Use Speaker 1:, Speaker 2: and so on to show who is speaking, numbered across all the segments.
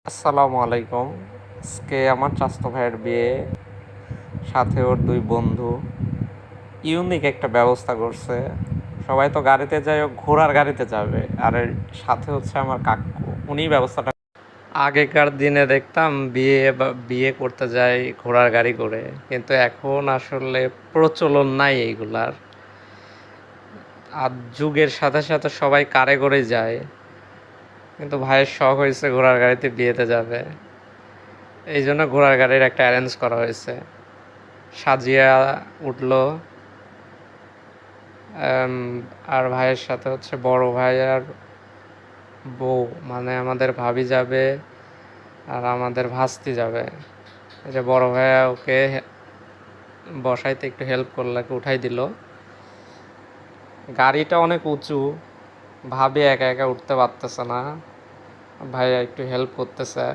Speaker 1: আসসালামু আলাইকুম। আজকে আমার চাচাতো ভাইয়ের বিয়ে, সাথে ওর দুই বন্ধু। ইউনিক একটা ব্যবস্থা করছে। সবাই তো গাড়িতে যায়, ও ঘোড়ার গাড়িতে যাবে, আর এর সাথে হচ্ছে আমার কাকু, উনি ব্যবস্থাটা। আগেকার দিনে দেখতাম বিয়ে করতে যায় ঘোড়ার গাড়ি করে, কিন্তু এখন আসলে প্রচলন নাই এইগুলার। আর যুগের সাথে সাথে সবাই কারে করে যায়, কিন্তু ভাইয়ের শখ হয়েছে ঘোড়ার গাড়িতে বিয়েতে যাবে। এই জন্য ঘোড়ার গাড়ির একটা অ্যারেঞ্জ করা হয়েছে। সাজিয়া উঠলো। আর ভাইয়ের সাথে হচ্ছে বড় ভাই আর বউ, মানে আমাদের ভাবি যাবে আর আমাদের ভাস্তি যাবে। এই যে বড় ভাইয়া ওকে বসাইতে একটু হেল্প করলে, উঠাই দিল। গাড়িটা অনেক উঁচু, ভাবি একা একা উঠতে পারতেছে না, ভাইয়া একটু হেল্প করতেছে।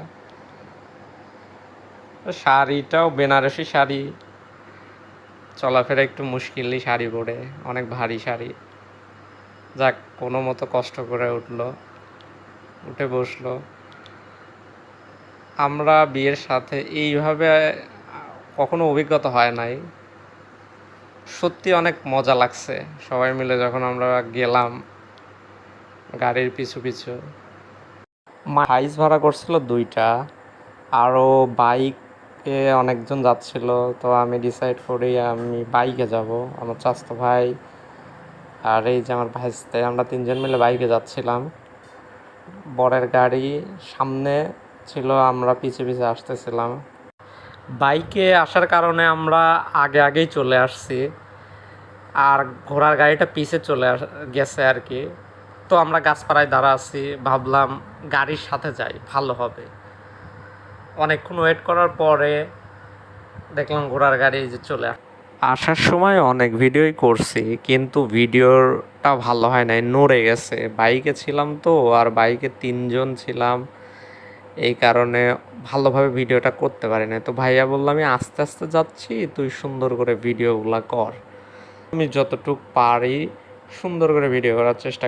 Speaker 1: শাড়িটাও বেনারসি শাড়ি, চলাফেরা একটু মুশকিলই শাড়ি পরে, অনেক ভারী শাড়ি। যাক, কোনো মতো কষ্ট করে উঠে বসলো। আমরা বিয়ের সাথে এইভাবে কখনো অভিজ্ঞতা হয় নাই। সত্যি অনেক মজা লাগছে সবাই মিলে যখন আমরা গেলাম গাড়ির পিছু পিছু। হাইস ভাড়া করছিল দুইটা, আরও বাইকে অনেকজন যাচ্ছিল। তো আমি ডিসাইড করি আমি বাইকে যাব। আমার চাচাতো ভাই আর এই যে আমার ভাইস্তে, আমরা তিনজন মিলে বাইকে যাচ্ছিলাম। বরের গাড়ি সামনে ছিল, আমরা পিছে পিছে আসতেছিলাম। বাইকে আসার কারণে আমরা আগেই চলে আসছি, আর ঘোড়ার গাড়িটা পিছে গেছে আর কি। তো আমরা গাছপাড়ায় দাঁড়া আছি, ভাবলাম গাড়ির সাথে যাই, ভালো হবে। অনেকক্ষণ ওয়েট করার পরে দেখলাম ঘোড়ার গাড়ি যে চলে আসার সময় অনেক ভিডিওই করছি, কিন্তু ভিডিওটা ভালো হয় নাই, নড়ে গেছে। বাইকে ছিলাম তো, আর বাইকে তিনজন ছিলাম, এই কারণে ভালোভাবে ভিডিওটা করতে পারি না। তো ভাইয়া বললাম আমি আস্তে আস্তে যাচ্ছি, তুই সুন্দর করে ভিডিওগুলো কর। আমি যতটুকু পারি সুন্দর করে ভিডিও করার চেষ্টা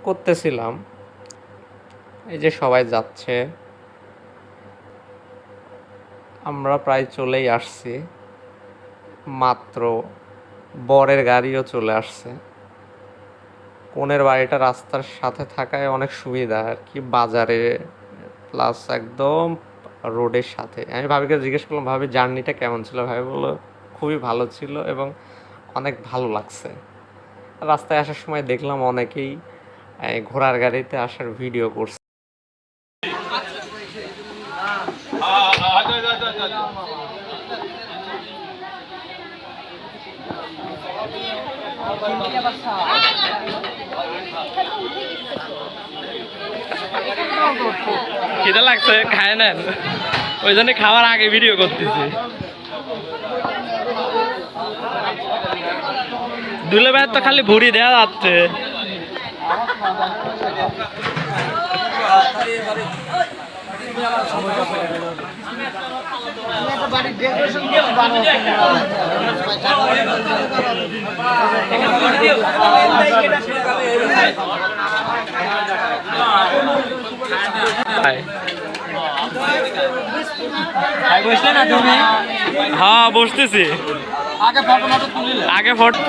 Speaker 1: করতেছিলাম। এই যে সবাই যাচ্ছে, আমরা প্রায় চলেই আসছি। মাত্র বরের গাড়িও চলে আসছে। কনের বাড়িটা রাস্তার সাথে থাকায় অনেক সুবিধা আর কি, বাজারে প্লাস একদম রোডের সাথে। আমি ভাবিকে জিজ্ঞেস করলাম, ভাবি জার্নিটা কেমন ছিল? ভাবি বললো খুবই ভালো ছিল এবং অনেক ভালো লাগছে। রাস্তায় আসার সময় দেখলাম অনেকেই ঘোড়ার গাড়িতে আসার ভিডিও করছে। খিদে লাগছে, খায় নেন, ওই জন্য খাওয়ার আগে ভিডিও করতেছি। দুলে ভাইয়ের তো খালি ভুড়ি দেওয়া যাচ্ছে। হ্যাঁ বসতেছি, আগে ফটো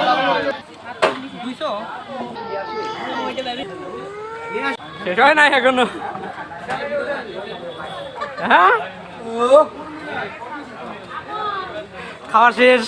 Speaker 1: শেষ হয় নাই এখনো। হ্যাঁ খাওয়া শেষ।